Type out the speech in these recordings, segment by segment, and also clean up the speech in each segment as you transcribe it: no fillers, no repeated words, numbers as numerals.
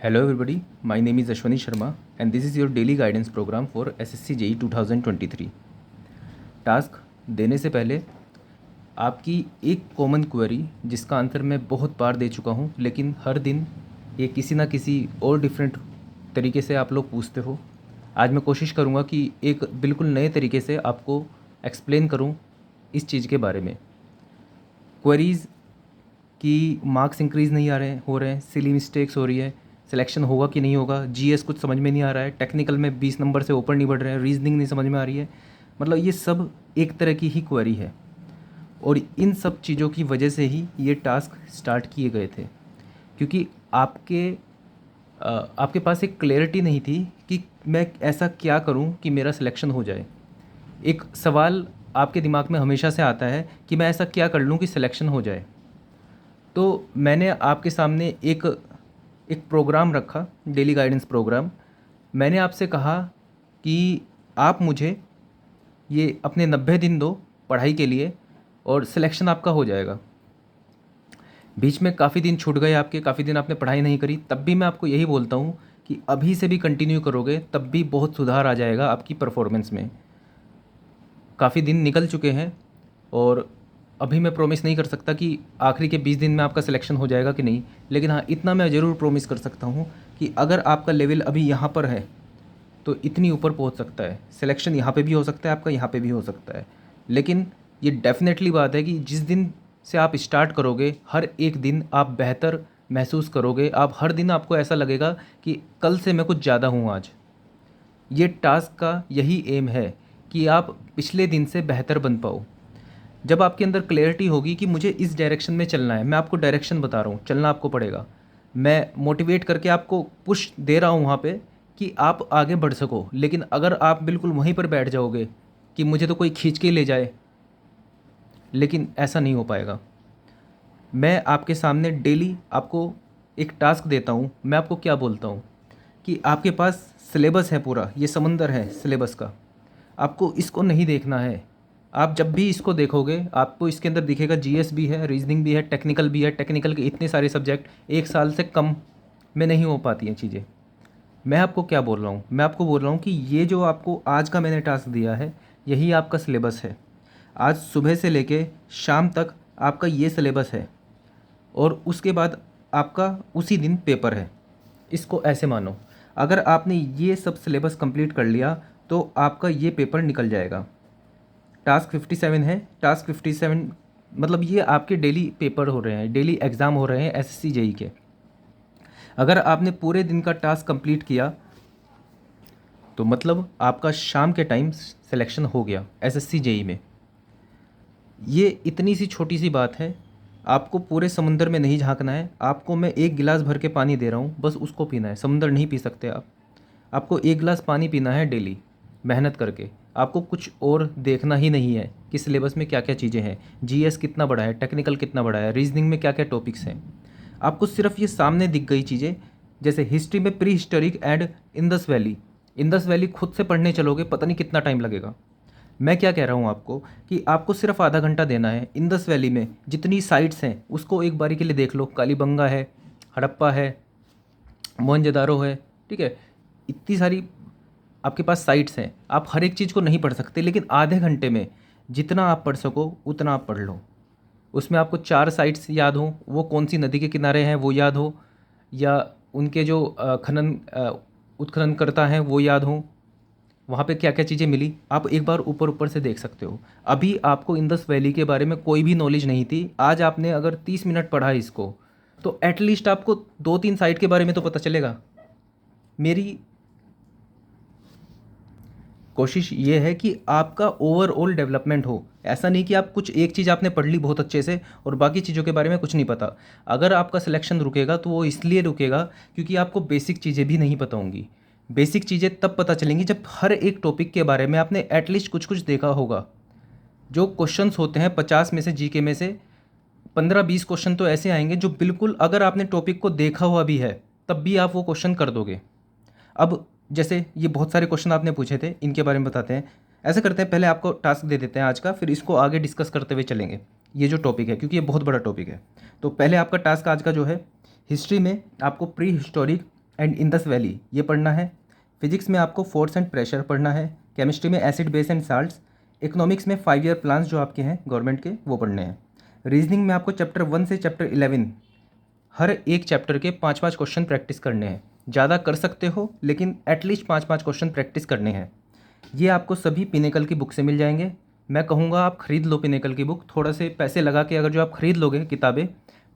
Hello everybody, my name is Ashwani Sharma and this is your daily guidance program for SSC JEE 2023। Task देने से पहले आपकी एक common query जिसका answer मैं बहुत बार दे चुका हूँ, लेकिन हर दिन ये किसी ना किसी और डिफरेंट तरीके से आप लोग पूछते हो। आज मैं कोशिश करूँगा कि एक बिल्कुल नए तरीके से आपको एक्सप्लेन करूँ इस चीज़ के बारे में। क्वेरीज़ कि मार्क्स इंक्रीज़ नहीं हो रहे हैं, सिली मिस्टेक्स हो रही है, सिलेक्शन होगा कि नहीं होगा, जीएस कुछ समझ में नहीं आ रहा है, टेक्निकल में 20 नंबर से ऊपर नहीं बढ़ रहे हैं, रीजनिंग नहीं समझ में आ रही है, मतलब ये सब एक तरह की ही क्वेरी है। और इन सब चीज़ों की वजह से ही ये टास्क स्टार्ट किए गए थे, क्योंकि आपके पास एक क्लैरिटी नहीं थी कि मैं ऐसा क्या करूं कि मेरा सिलेक्शन हो जाए। एक सवाल आपके दिमाग में हमेशा से आता है कि मैं ऐसा क्या कर लूं कि सिलेक्शन हो जाए। तो मैंने आपके सामने एक एक प्रोग्राम रखा, डेली गाइडेंस प्रोग्राम। मैंने आपसे कहा कि आप मुझे ये अपने 90 दिन दो पढ़ाई के लिए और सिलेक्शन आपका हो जाएगा। बीच में काफ़ी दिन छूट गए आपके, काफ़ी दिन आपने पढ़ाई नहीं करी, तब भी मैं आपको यही बोलता हूँ कि अभी से भी कंटिन्यू करोगे तब भी बहुत सुधार आ जाएगा आपकी परफॉर्मेंस में। काफ़ी दिन निकल चुके हैं और अभी मैं प्रॉमिस नहीं कर सकता कि आखिरी के 20 दिन में आपका सिलेक्शन हो जाएगा कि नहीं, लेकिन हाँ इतना मैं ज़रूर प्रॉमिस कर सकता हूँ कि अगर आपका लेवल अभी यहाँ पर है तो इतनी ऊपर पहुँच सकता है। सिलेक्शन यहाँ पे भी हो सकता है आपका, यहाँ पे भी हो सकता है, लेकिन ये डेफिनेटली बात है कि जिस दिन से आप स्टार्ट करोगे हर एक दिन आप बेहतर महसूस करोगे। आप हर दिन आपको ऐसा लगेगा कि कल से मैं कुछ ज़्यादा हूँ आज। ये टास्क का यही एम है कि आप पिछले दिन से बेहतर बन पाओ। जब आपके अंदर क्लैरिटी होगी कि मुझे इस डायरेक्शन में चलना है, मैं आपको डायरेक्शन बता रहा हूँ, चलना आपको पड़ेगा, मैं मोटिवेट करके आपको पुश दे रहा हूँ वहाँ पे कि आप आगे बढ़ सको। लेकिन अगर आप बिल्कुल वहीं पर बैठ जाओगे कि मुझे तो कोई खींच के ले जाए, लेकिन ऐसा नहीं हो पाएगा। मैं आपके सामने डेली आपको एक टास्क देता हूँ। मैं आपको क्या बोलता हूँ कि आपके पास सिलेबस है, पूरा ये समंदर है सिलेबस का, आपको इसको नहीं देखना है। आप जब भी इसको देखोगे आपको इसके अंदर दिखेगा जीएस भी है, रीजनिंग भी है, टेक्निकल भी है। टेक्निकल के इतने सारे सब्जेक्ट एक साल से कम में नहीं हो पाती हैं चीज़ें। मैं आपको क्या बोल रहा हूँ, मैं आपको बोल रहा हूँ कि ये जो आपको आज का मैंने टास्क दिया है यही आपका सिलेबस है। आज सुबह से लेके शाम तक आपका ये सिलेबस है और उसके बाद आपका उसी दिन पेपर है। इसको ऐसे मानो, अगर आपने ये सब सिलेबस कंप्लीट कर लिया तो आपका ये पेपर निकल जाएगा। टास्क 57 है, टास्क 57 मतलब ये आपके डेली पेपर हो रहे हैं, डेली एग्ज़ाम हो रहे हैं एसएससी जेई के। अगर आपने पूरे दिन का टास्क कंप्लीट किया तो मतलब आपका शाम के टाइम सिलेक्शन हो गया एसएससी जेई में। ये इतनी सी छोटी सी बात है, आपको पूरे समुंदर में नहीं झांकना है। आपको मैं एक गिलास भर के पानी दे रहा हूँ, बस उसको पीना है, समुंदर नहीं पी सकते आप। आपको एक गिलास पानी पीना है डेली मेहनत करके। आपको कुछ और देखना ही नहीं है कि सिलेबस में क्या क्या चीज़ें हैं, जीएस कितना बड़ा है, टेक्निकल कितना बड़ा है, रीजनिंग में क्या क्या टॉपिक्स हैं। आपको सिर्फ ये सामने दिख गई चीज़ें, जैसे हिस्ट्री में pre historic and Indus valley. Indus valley खुद से पढ़ने चलोगे पता नहीं कितना टाइम लगेगा। मैं क्या कह रहा हूँ आपको कि आपको सिर्फ आधा घंटा देना है। इंदस वैली में जितनी साइट्स हैं उसको एक बारी के लिए देख लो। कालीबंगा है, हड़प्पा है, मोहनजोदारो है, ठीक है, इतनी सारी आपके पास साइट्स हैं। आप हर एक चीज़ को नहीं पढ़ सकते, लेकिन आधे घंटे में जितना आप पढ़ सको उतना आप पढ़ लो। उसमें आपको 4 साइट्स याद हो, वो कौन सी नदी के किनारे हैं वो याद हो, या उनके जो उत्खनन करता हैं वो याद हो, वहाँ पे क्या क्या चीज़ें मिली, आप एक बार ऊपर ऊपर से देख सकते हो। अभी आपको इंदस वैली के बारे में कोई भी नॉलेज नहीं थी, आज आपने अगर 30 मिनट पढ़ा इसको तो एटलीस्ट आपको 2-3 साइट के बारे में तो पता चलेगा। मेरी कोशिश ये है कि आपका ओवरऑल डेवलपमेंट हो। ऐसा नहीं कि आप कुछ एक चीज़ आपने पढ़ ली बहुत अच्छे से और बाकी चीज़ों के बारे में कुछ नहीं पता। अगर आपका सिलेक्शन रुकेगा तो वो इसलिए रुकेगा क्योंकि आपको बेसिक चीज़ें भी नहीं पता होंगी। बेसिक चीज़ें तब पता चलेंगी जब हर एक टॉपिक के बारे में आपने एटलीस्ट कुछ कुछ देखा होगा। जो क्वेश्चंस होते हैं 50 में से जीके में से 15-20 क्वेश्चन तो ऐसे आएंगे जो बिल्कुल अगर आपने टॉपिक को देखा हुआ भी है तब भी आप वो क्वेश्चन कर दोगे। अब जैसे ये बहुत सारे क्वेश्चन आपने पूछे थे, इनके बारे में बताते हैं। ऐसा करते हैं, पहले आपको टास्क दे देते हैं आज का, फिर इसको आगे डिस्कस करते हुए चलेंगे। ये जो टॉपिक है, क्योंकि ये बहुत बड़ा टॉपिक है, तो पहले आपका टास्क आज का जो है, हिस्ट्री में आपको pre historic and Indus valley ये पढ़ना है। फिजिक्स में आपको फोर्स एंड प्रेशर पढ़ना है। केमिस्ट्री में acid base and salts. Economics में 5 ईयर प्लान्स जो आपके हैं गवर्नमेंट के वो पढ़ने हैं। रीजनिंग में आपको चैप्टर 1 से चैप्टर 11 हर एक चैप्टर के 5-5 क्वेश्चन प्रैक्टिस करने हैं। ज़्यादा कर सकते हो लेकिन एटलीस्ट 5-5 क्वेश्चन प्रैक्टिस करने हैं। ये आपको सभी पिनेकल की बुक से मिल जाएंगे। मैं कहूँगा आप ख़रीद लो पिनेकल की बुक, थोड़ा से पैसे लगा के अगर जो आप ख़रीद लोगे किताबें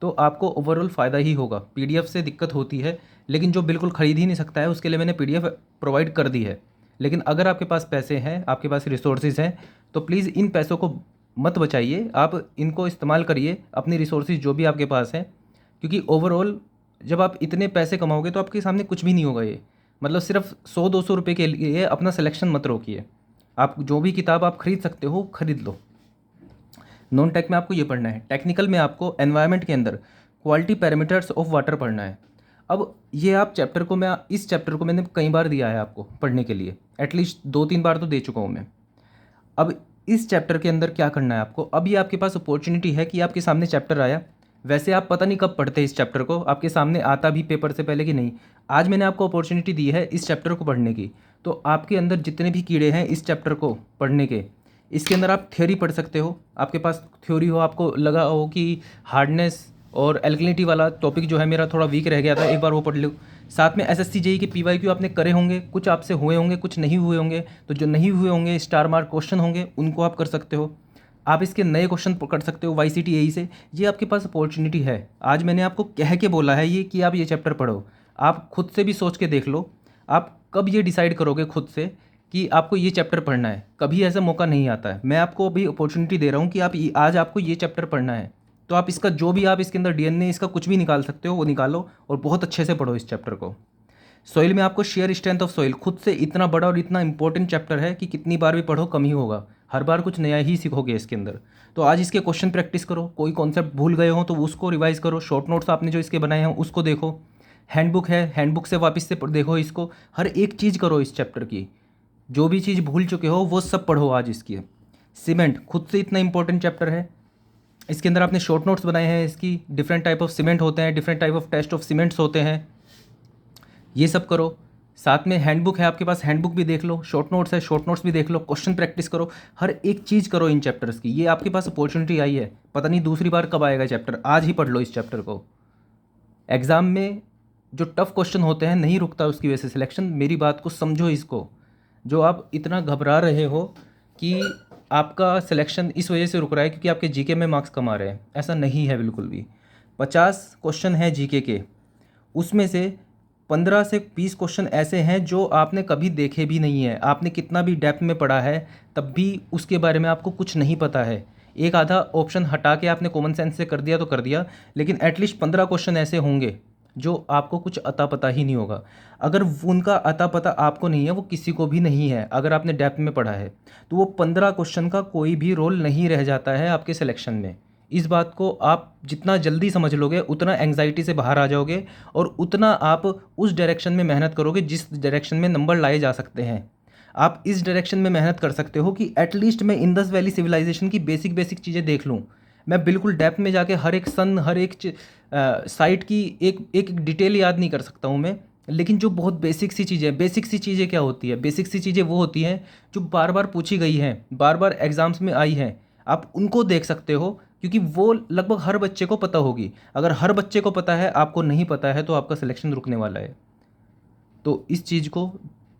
तो आपको ओवरऑल फ़ायदा ही होगा। पीडीएफ से दिक्कत होती है, लेकिन जो बिल्कुल ख़रीद ही नहीं सकता है उसके लिए मैंने पीडीएफ प्रोवाइड कर दी है। लेकिन अगर आपके पास पैसे हैं, आपके पास रिसोर्सेज हैं, तो प्लीज़ इन पैसों को मत बचाइए, आप इनको इस्तेमाल करिए अपनी रिसोर्सेज जो भी आपके पास हैं। क्योंकि ओवरऑल जब आप इतने पैसे कमाओगे तो आपके सामने कुछ भी नहीं होगा। ये मतलब सिर्फ 100-200 रुपये के लिए अपना सिलेक्शन मत रोकिए। आप जो भी किताब आप खरीद सकते हो खरीद लो। नॉन टेक में आपको ये पढ़ना है। टेक्निकल में आपको एनवायरनमेंट के अंदर क्वालिटी पैरामीटर्स ऑफ वाटर पढ़ना है। अब ये आप चैप्टर को इस चैप्टर को मैंने कई बार दिया है आपको पढ़ने के लिए, एटलीस्ट 2-3 बार तो दे चुका हूँ मैं। अब इस चैप्टर के अंदर क्या करना है आपको, अब ये आपके पास अपॉर्चुनिटी है कि आपके सामने चैप्टर आया। वैसे आप पता नहीं कब पढ़ते इस चैप्टर को, आपके सामने आता भी पेपर से पहले कि नहीं। आज मैंने आपको अपॉर्चुनिटी दी है इस चैप्टर को पढ़ने की, तो आपके अंदर जितने भी कीड़े हैं इस चैप्टर को पढ़ने के, इसके अंदर आप थ्योरी पढ़ सकते हो। आपके पास थ्योरी हो, आपको लगा हो कि हार्डनेस और एल्कलिनिटी वाला टॉपिक जो है मेरा थोड़ा वीक रह गया था, एक बार वो पढ़ लो। साथ में एसएससी जेई के पीवाईक्यू आपने करे होंगे, कुछ आपसे हुए होंगे, कुछ नहीं हुए होंगे, तो जो नहीं हुए होंगे स्टार मार्क क्वेश्चन होंगे उनको आप कर सकते हो। आप इसके नए क्वेश्चन कर सकते हो YCTAE से। ये आपके पास अपॉर्चुनिटी है। आज मैंने आपको कह के बोला है ये कि आप ये चैप्टर पढ़ो। आप खुद से भी सोच के देख लो, आप कब ये डिसाइड करोगे खुद से कि आपको ये चैप्टर पढ़ना है। कभी ऐसा मौका नहीं आता है। मैं आपको अभी अपॉर्चुनिटी दे रहा हूँ कि आप आज आपको ये चैप्टर पढ़ना है, तो आप इसका जो भी आप इसके अंदर DNA इसका कुछ भी निकाल सकते हो वो निकालो और बहुत अच्छे से पढ़ो इस चैप्टर को। सॉइल में आपको शेयर स्ट्रेंथ ऑफ सॉइल, खुद से इतना बड़ा और इतना इंपॉर्टेंट चैप्टर है कि कितनी बार भी पढ़ो कम ही होगा, हर बार कुछ नया ही सीखोगे इसके अंदर। तो आज इसके क्वेश्चन प्रैक्टिस करो, कोई कॉन्सेप्ट भूल गए हो तो उसको रिवाइज करो, शॉर्ट नोट्स आपने जो इसके बनाए हैं उसको देखो, हैंडबुक है हैंडबुक से वापस से देखो इसको, हर एक चीज़ करो इस चैप्टर की। जो भी चीज़ भूल चुके हो वो सब पढ़ो आज इसकी। सीमेंट खुद से इतना इंपॉर्टेंट चैप्टर है, इसके अंदर आपने शॉर्ट नोट्स बनाए हैं इसकी, डिफरेंट टाइप ऑफ सीमेंट होते हैं, different type of test of cements होते हैं, ये सब करो। साथ में हैंडबुक है आपके पास, हैंडबुक भी देख लो, शॉर्ट नोट्स है शॉर्ट नोट्स भी देख लो, क्वेश्चन प्रैक्टिस करो, हर एक चीज़ करो इन चैप्टर्स की। ये आपके पास अपॉर्चुनिटी आई है, पता नहीं दूसरी बार कब आएगा चैप्टर, आज ही पढ़ लो इस चैप्टर को। एग्ज़ाम में जो टफ क्वेश्चन होते हैं नहीं रुकता उसकी वजह से सिलेक्शन। मेरी बात को समझो इसको, जो आप इतना घबरा रहे हो कि आपका सिलेक्शन इस वजह से रुक रहा है क्योंकि आपके जीके में मार्क्स कम आ रहे हैं, ऐसा नहीं है बिल्कुल भी। 50 क्वेश्चन हैं जीके के, उसमें से 15 से 20 क्वेश्चन ऐसे हैं जो आपने कभी देखे भी नहीं है। आपने कितना भी डेप्थ में पढ़ा है तब भी उसके बारे में आपको कुछ नहीं पता है। एक आधा ऑप्शन हटा के आपने कॉमन सेंस से कर दिया तो कर दिया, लेकिन एटलीस्ट 15 क्वेश्चन ऐसे होंगे जो आपको कुछ अता पता ही नहीं होगा। अगर उनका अता पता आपको नहीं है, वो किसी को भी नहीं है, अगर आपने डेप्थ में पढ़ा है तो वो 15 क्वेश्चन का कोई भी रोल नहीं रह जाता है आपके सिलेक्शन में। इस बात को आप जितना जल्दी समझ लोगे उतना एंग्जाइटी से बाहर आ जाओगे और उतना आप उस डायरेक्शन में मेहनत करोगे जिस डायरेक्शन में नंबर लाए जा सकते हैं। आप इस डायरेक्शन में मेहनत कर सकते हो कि एटलीस्ट मैं इंडस वैली सिविलाइजेशन की बेसिक चीज़ें देख लूँ। मैं बिल्कुल डेप्थ में जाके हर एक सन हर एक साइट की एक एक डिटेल याद नहीं कर सकता हूँ मैं, लेकिन जो बहुत बेसिक सी चीज़ें क्या होती है, बेसिक सी चीज़ें वो होती हैं जो बार बार पूछी गई हैं, बार बार एग्ज़ाम्स में आई हैं, आप उनको देख सकते हो क्योंकि वो लगभग हर बच्चे को पता होगी। अगर हर बच्चे को पता है, आपको नहीं पता है, तो आपका सिलेक्शन रुकने वाला है। तो इस चीज़ को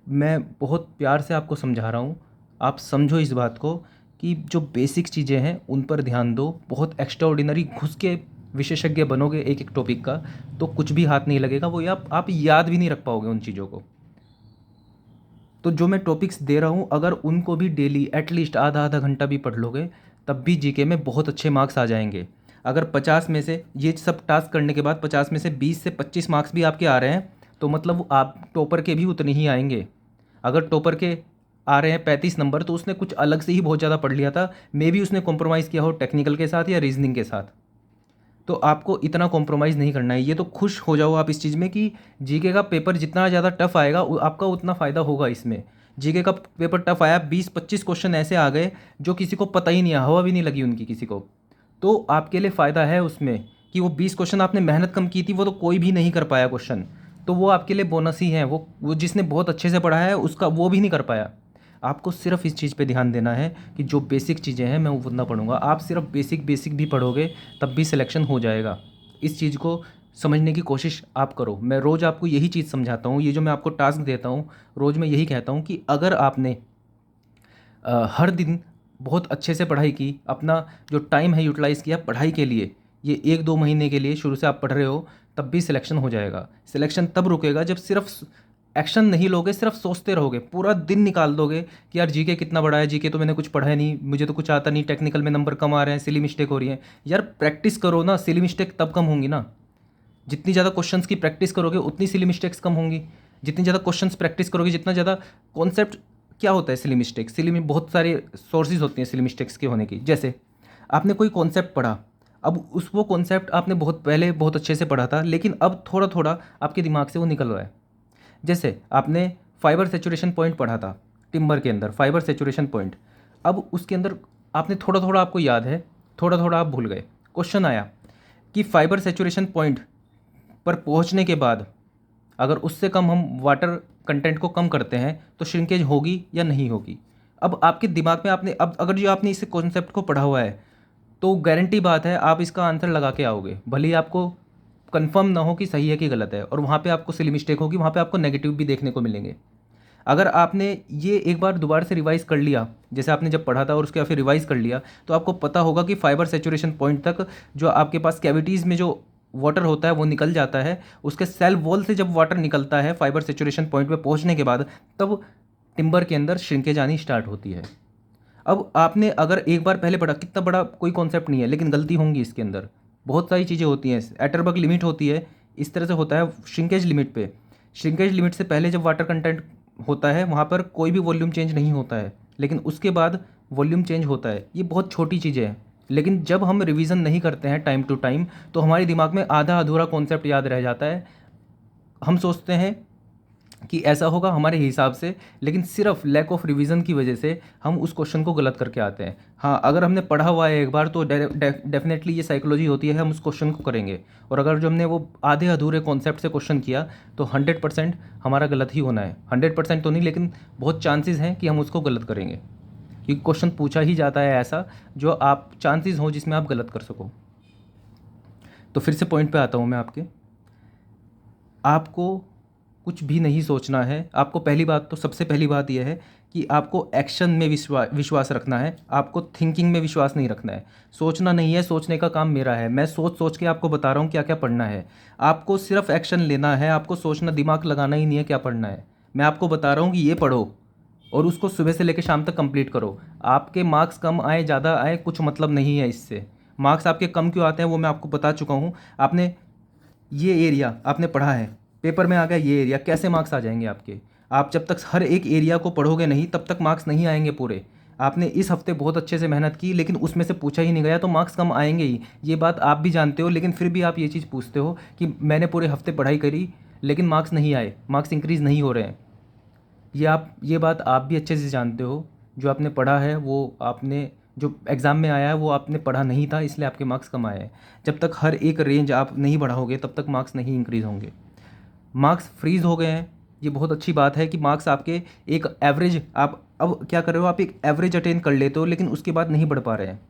मैं बहुत प्यार से आपको समझा रहा हूँ, आप समझो इस बात को कि जो बेसिक चीज़ें हैं उन पर ध्यान दो। बहुत एक्स्ट्रा ऑर्डिनरी घुस के विशेषज्ञ बनोगे एक एक टॉपिक का तो कुछ भी हाथ नहीं लगेगा, वो आप याद भी नहीं रख पाओगे उन चीज़ों को। तो जो मैं टॉपिक्स दे रहा हूँ अगर उनको भी डेली एटलीस्ट आधा आधा घंटा भी पढ़ लोगे तब भी जीके में बहुत अच्छे मार्क्स आ जाएंगे। अगर 50 में से ये सब टास्क करने के बाद 50 में से 20 से 25 मार्क्स भी आपके आ रहे हैं तो मतलब आप टॉपर के भी उतने ही आएंगे। अगर टॉपर के आ रहे हैं 35 नंबर तो उसने कुछ अलग से ही बहुत ज़्यादा पढ़ लिया था, मे भी उसने कॉम्प्रोमाइज़ किया हो टेक्निकल के साथ या रीजनिंग के साथ। तो आपको इतना कॉम्प्रोमाइज़ नहीं करना है। ये तो खुश हो जाओ आप इस चीज़ में कि जीके का पेपर जितना ज़्यादा टफ आएगा आपका उतना फ़ायदा होगा इसमें। जीके का पेपर टफ आया, 20-25 क्वेश्चन ऐसे आ गए जो किसी को पता ही नहीं, हवा भी नहीं लगी उनकी किसी को, तो आपके लिए फ़ायदा है उसमें कि वो 20 क्वेश्चन आपने मेहनत कम की थी वो तो कोई भी नहीं कर पाया क्वेश्चन, तो वो आपके लिए बोनस ही है। वो जिसने बहुत अच्छे से पढ़ा है उसका वो भी नहीं कर पाया। आपको सिर्फ इस चीज़ पे ध्यान देना है कि जो बेसिक चीज़ें हैं मैं वो उतना पढ़ूंगा। आप सिर्फ बेसिक बेसिक भी पढ़ोगे तब भी सिलेक्शन हो जाएगा। इस चीज़ को समझने की कोशिश आप करो। मैं रोज़ आपको यही चीज़ समझाता हूँ, ये जो मैं आपको टास्क देता हूँ रोज़ मैं यही कहता हूँ कि अगर आपने हर दिन बहुत अच्छे से पढ़ाई की, अपना जो टाइम है यूटिलाइज़ किया पढ़ाई के लिए, ये 1-2 महीने के लिए शुरू से आप पढ़ रहे हो, तब भी सिलेक्शन हो जाएगा। सिलेक्शन तब रुकेगा जब सिर्फ एक्शन नहीं लोगे, सिर्फ सोचते रहोगे, पूरा दिन निकाल दोगे कि यार जीके कितना बड़ा है, जीके तो मैंने कुछ पढ़ा है नहीं, मुझे तो कुछ आता नहीं, टेक्निकल में नंबर कम आ रहे हैं, सिली मिस्टेक हो रही है। यार प्रैक्टिस करो ना, सिली मिस्टेक तब कम होंगी ना। जितनी ज़्यादा क्वेश्चंस की प्रैक्टिस करोगे उतनी सिली मिस्टेक्स कम होंगी। जितनी ज़्यादा क्वेश्चंस प्रैक्टिस करोगे, जितना ज़्यादा कॉन्सेप्ट। क्या होता है सिली मिस्टेक? सिली में बहुत सारे सोर्सेज होती हैं सिली मिस्टेक्स के होने की। जैसे आपने कोई कॉन्सेप्ट पढ़ा, अब वो कॉन्सेप्ट आपने बहुत पहले बहुत अच्छे से पढ़ा था, लेकिन अब थोड़ा थोड़ा आपके दिमाग से वो निकल रहा है। जैसे आपने फाइबर सेचुरेशन पॉइंट पढ़ा था टिम्बर के अंदर, फाइबर सेचुरेशन पॉइंट। अब उसके अंदर आपने थोड़ा थोड़ा आपको याद है, थोड़ा थोड़ा आप भूल गए। क्वेश्चन आया कि फाइबर सेचुरेशन पॉइंट पर पहुंचने के बाद अगर उससे कम हम वाटर कंटेंट को कम करते हैं तो श्रिंकेज होगी या नहीं होगी। अब आपके दिमाग में आपने, अब अगर जो आपने इस कॉन्सेप्ट को पढ़ा हुआ है तो गारंटी बात है आप इसका आंसर लगा के आओगे, भले ही आपको कंफर्म ना हो कि सही है कि गलत है, और वहाँ पे आपको सिली मिस्टेक होगी, वहाँ पे आपको नेगेटिव भी देखने को मिलेंगे। अगर आपने ये एक बार दोबारा से रिवाइज़ कर लिया, जैसे आपने जब पढ़ा था और उसके बाद फिर रिवाइज़ कर लिया, तो आपको पता होगा कि फाइबर सेचुरेशन पॉइंट तक जो आपके पास कैविटीज़ में जो वाटर होता है वो निकल जाता है। उसके सेल वॉल से जब वाटर निकलता है फाइबर सेचुरेशन पॉइंट पे पहुंचने के बाद, तब टिम्बर के अंदर श्रिंकेज आनी स्टार्ट होती है। अब आपने अगर एक बार पहले पढ़ा, कितना बड़ा कोई कॉन्सेप्ट नहीं है, लेकिन गलती होंगी इसके अंदर, बहुत सारी चीज़ें होती हैं। एटरबर्ग लिमिट होती है, इस तरह से होता है श्रिंकेज लिमिट पे। श्रिंकेज लिमिट से पहले जब वाटर कंटेंट होता है वहाँ पर कोई भी वॉल्यूम चेंज नहीं होता है, लेकिन उसके बाद वॉल्यूम चेंज होता है। ये बहुत छोटी चीज़ें हैं, लेकिन जब हम रिवीजन नहीं करते हैं टाइम टू टाइम तो हमारे दिमाग में आधा अधूरा कॉन्सेप्ट याद रह जाता है। हम सोचते हैं कि ऐसा होगा हमारे हिसाब से, लेकिन सिर्फ लैक ऑफ रिवीजन की वजह से हम उस क्वेश्चन को गलत करके आते हैं। हाँ, अगर हमने पढ़ा हुआ है एक बार तो डेफिनेटली ये साइकोलॉजी होती है, हम उस क्वेश्चन को करेंगे। और अगर जो हमने वो आधे अधूरे कॉन्सेप्ट से क्वेश्चन किया तो 100% हमारा गलत ही होना है। 100% तो नहीं, लेकिन बहुत चांसेस हैं कि हम उसको गलत करेंगे, क्योंकि क्वेश्चन पूछा ही जाता है ऐसा जो आप चांसेस हो जिसमें आप गलत कर सको। तो फिर से पॉइंट पे आता हूँ मैं आपके। आपको कुछ भी नहीं सोचना है। आपको पहली बात तो, सबसे पहली बात यह है कि आपको एक्शन में विश्वास रखना है। आपको थिंकिंग में विश्वास नहीं रखना है। सोचना नहीं है, सोचने का काम मेरा है। मैं सोच सोच के आपको बता रहा हूँ क्या क्या पढ़ना है। आपको सिर्फ एक्शन लेना है, आपको सोचना, दिमाग लगाना ही नहीं है क्या पढ़ना है। मैं आपको बता रहा हूँ कि ये पढ़ो और उसको सुबह से लेकर शाम तक कंप्लीट करो। आपके मार्क्स कम आए ज़्यादा आए कुछ मतलब नहीं है इससे। मार्क्स आपके कम क्यों आते हैं वो मैं आपको बता चुका हूँ। आपने ये एरिया आपने पढ़ा है, पेपर में आ गया ये एरिया, कैसे मार्क्स आ जाएंगे आपके? आप जब तक हर एक एरिया को पढ़ोगे नहीं तब तक मार्क्स नहीं आएंगे पूरे। आपने इस हफ्ते बहुत अच्छे से मेहनत की लेकिन उसमें से पूछा ही नहीं गया तो मार्क्स कम आएंगे ही। ये बात आप भी जानते हो, लेकिन फिर भी आप ये चीज़ पूछते हो कि मैंने पूरे हफ्ते पढ़ाई करी लेकिन मार्क्स नहीं आए, मार्क्स इंक्रीज़ नहीं हो रहे हैं। ये बात आप भी अच्छे से जानते हो। जो आपने पढ़ा है वो आपने, जो एग्ज़ाम में आया है वो आपने पढ़ा नहीं था, इसलिए आपके मार्क्स कम आए हैं। जब तक हर एक रेंज आप नहीं बढ़ाओगे तब तक मार्क्स नहीं इंक्रीज़ होंगे। मार्क्स फ्रीज़ हो गए हैं, ये बहुत अच्छी बात है कि मार्क्स आपके एक एवरेज, आप अब क्या कर रहे हो, आप एक एवरेज अटेन कर लेते हो लेकिन उसके बाद नहीं बढ़ पा रहे हैं।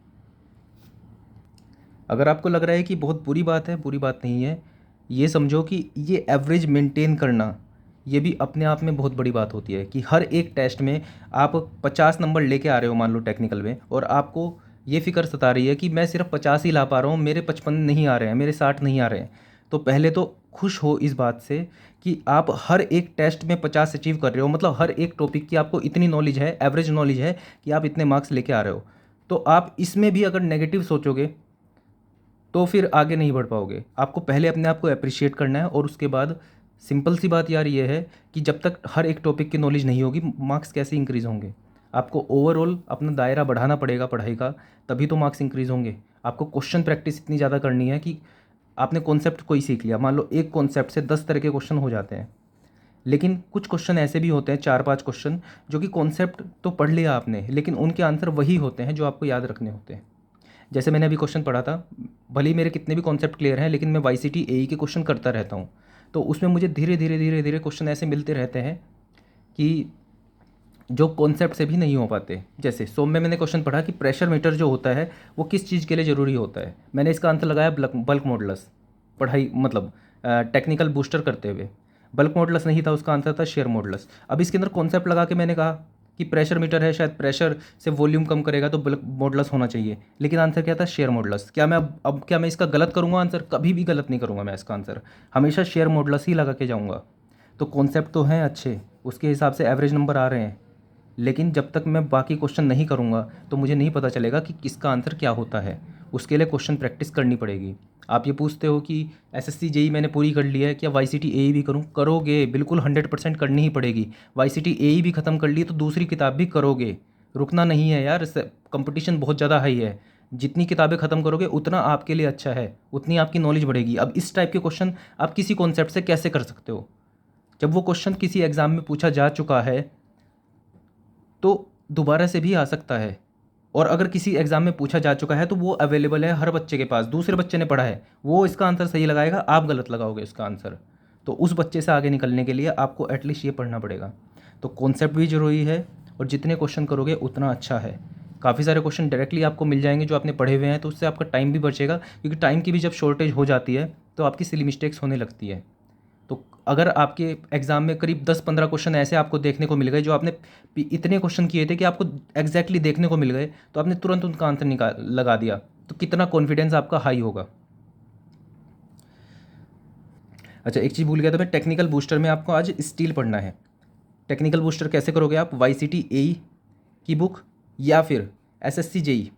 अगर आपको लग रहा है कि बहुत बुरी बात है, बुरी बात नहीं है। ये समझो कि ये एवरेज मेंटेन करना ये भी अपने आप में बहुत बड़ी बात होती है कि हर एक टेस्ट में आप 50 नंबर लेके आ रहे हो मान लो टेक्निकल में, और आपको ये फ़िक्र सता रही है कि मैं सिर्फ 50 ही ला पा रहा हूँ, मेरे 55 नहीं आ रहे हैं, मेरे 60 नहीं आ रहे हैं। तो पहले तो खुश हो इस बात से कि आप हर एक टेस्ट में 50 अचीव कर रहे हो, मतलब हर एक टॉपिक की आपको इतनी नॉलेज है, एवरेज नॉलेज है कि आप इतने मार्क्स लेके आ रहे हो। तो आप इसमें भी अगर नेगेटिव सोचोगे तो फिर आगे नहीं बढ़ पाओगे। आपको पहले अपने आप को अप्रिशिएट करना है, और उसके बाद सिंपल सी बात यार ये है कि जब तक हर एक टॉपिक की नॉलेज नहीं होगी मार्क्स कैसे इंक्रीज़ होंगे। आपको ओवरऑल अपना दायरा बढ़ाना पड़ेगा पढ़ाई का, तभी तो मार्क्स इंक्रीज़ होंगे। आपको क्वेश्चन प्रैक्टिस इतनी ज़्यादा करनी है कि आपने कॉन्सेप्ट कोई सीख लिया, मान लो एक कॉन्सेप्ट से 10 तरह के क्वेश्चन हो जाते हैं, लेकिन कुछ क्वेश्चन ऐसे भी होते हैं 4-5 क्वेश्चन जो कि कॉन्सेप्ट तो पढ़ लिया आपने लेकिन उनके आंसर वही होते हैं जो आपको याद रखने होते हैं। जैसे मैंने अभी क्वेश्चन पढ़ा था, भले ही मेरे कितने भी कॉन्सेप्ट क्लियर हैं लेकिन मैं वाई सी टी ए ई के क्वेश्चन करता रहता हूँ। तो उसमें मुझे धीरे धीरे धीरे धीरे क्वेश्चन ऐसे मिलते रहते हैं कि जो कॉन्सेप्ट से भी नहीं हो पाते। जैसे 100 में मैंने क्वेश्चन पढ़ा कि प्रेशर मीटर जो होता है वो किस चीज़ के लिए ज़रूरी होता है, मैंने इसका आंसर लगाया बल्क मॉडुलस, पढ़ाई मतलब टेक्निकल बूस्टर करते हुए। बल्क मॉडुलस नहीं था, उसका आंसर था शेयर मॉडुलस। अब इसके अंदर कॉन्सेप्ट लगा के मैंने कहा कि प्रेशर मीटर है, शायद प्रेशर से वॉल्यूम कम करेगा तो बल्क मॉडुलस होना चाहिए, लेकिन आंसर क्या था? Share modulus. क्या मैं अब क्या मैं इसका गलत करूँगा आंसर? कभी भी गलत नहीं करूँगा मैं इसका आंसर, हमेशा शेयर मॉडुलस ही लगा के जाऊँगा। तो कॉन्सेप्ट तो हैं अच्छे, उसके हिसाब से एवरेज नंबर आ रहे हैं, लेकिन जब तक मैं बाकी क्वेश्चन नहीं करूँगा तो मुझे नहीं पता चलेगा कि किसका आंसर क्या होता है। उसके लिए क्वेश्चन प्रैक्टिस करनी पड़ेगी। आप ये पूछते हो कि एसएससी जेई मैंने पूरी कर ली है, क्या वाईसीटी एई भी करूँ? करोगे, बिल्कुल 100% करनी ही पड़ेगी। वाईसीटी एई भी ख़त्म कर ली तो दूसरी किताब भी करोगे, रुकना नहीं है यार, कंपटीशन बहुत ज़्यादा हाई है। जितनी किताबें ख़त्म करोगे उतना आपके लिए अच्छा है, उतनी आपकी नॉलेज बढ़ेगी। अब इस टाइप के क्वेश्चन आप किसी कॉन्सेप्ट से कैसे कर सकते हो? जब वो क्वेश्चन किसी एग्ज़ाम में पूछा जा चुका है तो दोबारा से भी आ सकता है, और अगर किसी एग्ज़ाम में पूछा जा चुका है तो वो अवेलेबल है हर बच्चे के पास। दूसरे बच्चे ने पढ़ा है, वो इसका आंसर सही लगाएगा, आप गलत लगाओगे इसका आंसर। तो उस बच्चे से आगे निकलने के लिए आपको एटलीस्ट ये पढ़ना पड़ेगा। तो कॉन्सेप्ट भी ज़रूरी है, और जितने क्वेश्चन करोगे उतना अच्छा है। काफ़ी सारे क्वेश्चन डायरेक्टली आपको मिल जाएंगे जो आपने पढ़े हुए हैं, तो उससे आपका टाइम भी बचेगा, क्योंकि टाइम की भी जब शॉर्टेज हो जाती है तो आपकी सिली मिस्टेक्स होने लगती है। तो अगर आपके एग्ज़ाम में करीब 10-15 क्वेश्चन ऐसे आपको देखने को मिल गए जो आपने इतने क्वेश्चन किए थे कि आपको एग्जैक्टली देखने को मिल गए, तो आपने तुरंत उनका आंसर निकाल लगा दिया, तो कितना कॉन्फिडेंस आपका हाई होगा। अच्छा, एक चीज़ भूल गया था मैं, टेक्निकल बूस्टर में आपको आज स्टील पढ़ना है। टेक्निकल बूस्टर कैसे करोगे आप? वाईसीटी एई की बुक या फिर एसएससी जेई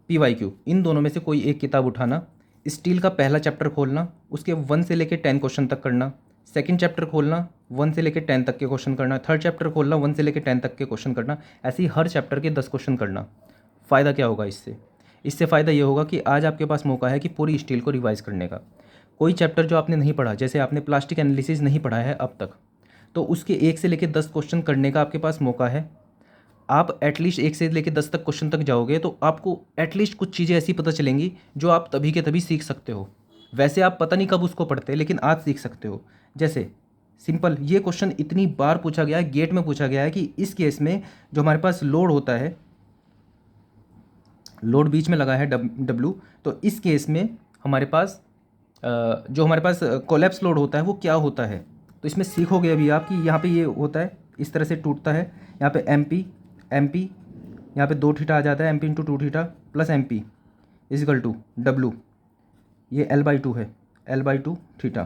पीवाईक्यू, इन दोनों में से कोई एक किताब उठाना, स्टील का पहला चैप्टर खोलना, उसके 1 से लेकर 10 क्वेश्चन तक करना। सेकंड चैप्टर खोलना, 1 से लेकर 10 तक के क्वेश्चन करना। थर्ड चैप्टर खोलना, 1 से लेकर 10 तक के क्वेश्चन करना। ऐसे ही हर चैप्टर के 10 क्वेश्चन करना। फ़ायदा क्या होगा इससे? इससे फ़ायदा ये होगा कि आज आपके पास मौका है कि पूरी स्टील को रिवाइज़ करने का। कोई चैप्टर जो आपने नहीं पढ़ा, जैसे आपने प्लास्टिक एनालिसिस नहीं पढ़ा है अब तक, तो उसके 1 से लेकर 10 क्वेश्चन करने का आपके पास मौका है। आप एटलीस्ट 1 से लेकर 10 तक क्वेश्चन तक जाओगे तो आपको एटलीस्ट कुछ चीज़ें ऐसी पता चलेंगी जो आप तभी के तभी सीख सकते हो। वैसे आप पता नहीं कब उसको पढ़ते, लेकिन आज सीख सकते हो। जैसे सिंपल, ये क्वेश्चन इतनी बार पूछा गया है, गेट में पूछा गया है, कि इस केस में जो हमारे पास लोड होता है, लोड बीच में लगा है डब्लू, तो इस केस में हमारे पास जो हमारे पास कोलैप्स लोड होता है वो क्या होता है। तो इसमें सीखोगे अभी आप कि यहाँ पे ये होता है, इस तरह से टूटता है। यहाँ पे एम पी यहाँ पे 2 थीटा आ जाता है, MP into 2 theta plus MP is equal to W, ये L/2 है, L/2 थीटा,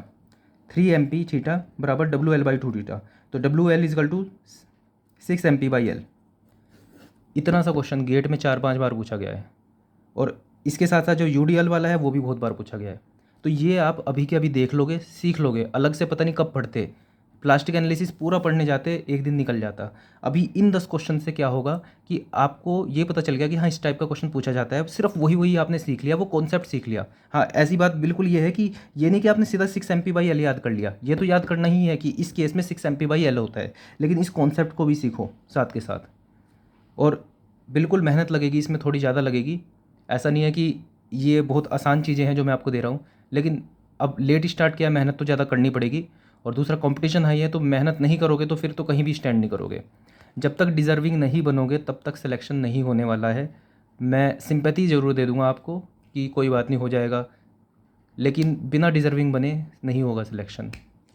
3 MP थीटा बराबर WL/2 थीटा। तो WL इजिकल टू 6 MP/L। इतना सा क्वेश्चन गेट में 4-5 बार पूछा गया है, और इसके साथ साथ जो UDL वाला है वो भी बहुत बार पूछा गया है। तो ये आप अभी के अभी देख लोगे, सीख लोगे। अलग से पता नहीं कब पढ़ते, प्लास्टिक एनालिसिस पूरा पढ़ने जाते एक दिन निकल जाता। अभी इन 10 क्वेश्चन से क्या होगा कि आपको ये पता चल गया कि हाँ, इस टाइप का क्वेश्चन पूछा जाता है। सिर्फ वही वही आपने सीख लिया, वो कॉन्सेप्ट सीख लिया। हाँ, ऐसी बात बिल्कुल ये है कि ये नहीं कि आपने सीधा 6 MP/L याद कर लिया, ये तो याद करना ही है कि इस केस में 6 MP/L होता है, लेकिन इस कॉन्सेप्ट को भी सीखो साथ के साथ। और बिल्कुल मेहनत लगेगी इसमें, थोड़ी ज़्यादा लगेगी। ऐसा नहीं है कि ये बहुत आसान चीज़ें हैं जो मैं आपको दे रहा हूँ, लेकिन अब लेट स्टार्ट किया, मेहनत तो ज़्यादा करनी पड़ेगी। और दूसरा, कंपटीशन हाई है, तो मेहनत नहीं करोगे तो फिर तो कहीं भी स्टैंड नहीं करोगे। जब तक डिज़र्विंग नहीं बनोगे तब तक सिलेक्शन नहीं होने वाला है। मैं सिंपैथी ज़रूर दे दूँगा आपको कि कोई बात नहीं, हो जाएगा, लेकिन बिना डिज़र्विंग बने नहीं होगा सिलेक्शन।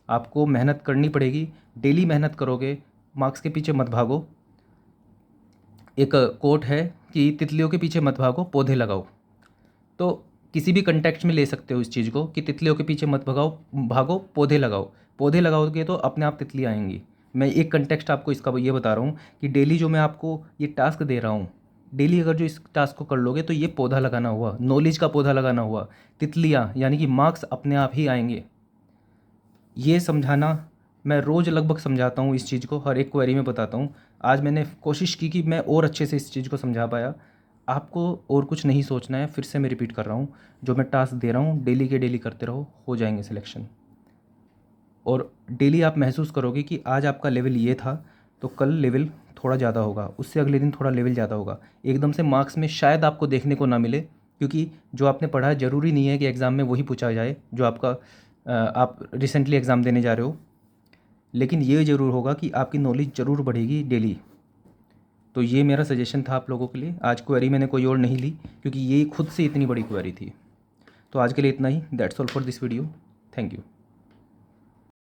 आपको मेहनत करनी पड़ेगी, डेली मेहनत करोगे, मार्क्स के पीछे मत भागो। एक कोट है कि तितलियों के पीछे मत भागो, पौधे लगाओ। तो किसी भी कंटेक्स्ट में ले सकते हो इस चीज़ को कि तितलियों के पीछे मत भागो, पौधे लगाओ। पौधे लगाओगे तो अपने आप तितली आएंगी। मैं एक कंटेक्स्ट आपको इसका ये बता रहा हूँ कि डेली जो मैं आपको ये टास्क दे रहा हूँ, डेली अगर जो इस टास्क को कर लोगे तो ये पौधा लगाना हुआ, नॉलेज का पौधा लगाना हुआ, तितलियाँ यानी कि मार्क्स अपने आप ही आएंगे। ये समझाना मैं रोज़ लगभग समझाता हूँ, इस चीज़ को हर एक क्वेरी में बताता हूँ। आज मैंने कोशिश की कि मैं और अच्छे से इस चीज़ को समझा पाया। आपको और कुछ नहीं सोचना है, फिर से मैं रिपीट कर रहा हूँ, जो मैं टास्क दे रहा हूँ डेली के डेली करते रहो, हो जाएंगे सिलेक्शन। और डेली आप महसूस करोगे कि आज आपका लेवल ये था तो कल लेवल थोड़ा ज़्यादा होगा, उससे अगले दिन थोड़ा लेवल ज़्यादा होगा। एकदम से मार्क्स में शायद आपको देखने को ना मिले, क्योंकि जो आपने पढ़ा है ज़रूरी नहीं है कि एग्ज़ाम में वही पूछा जाए जो आपका आप रिसेंटली एग्ज़ाम देने जा रहे हो, लेकिन ये ज़रूर होगा कि आपकी नॉलेज ज़रूर बढ़ेगी डेली। तो ये मेरा सजेशन था आप लोगों के लिए। आज क्वेरी मैंने कोई और नहीं ली क्योंकि ये खुद से इतनी बड़ी क्वेरी थी। तो आज के लिए इतना ही। That's all for this video. Thank you.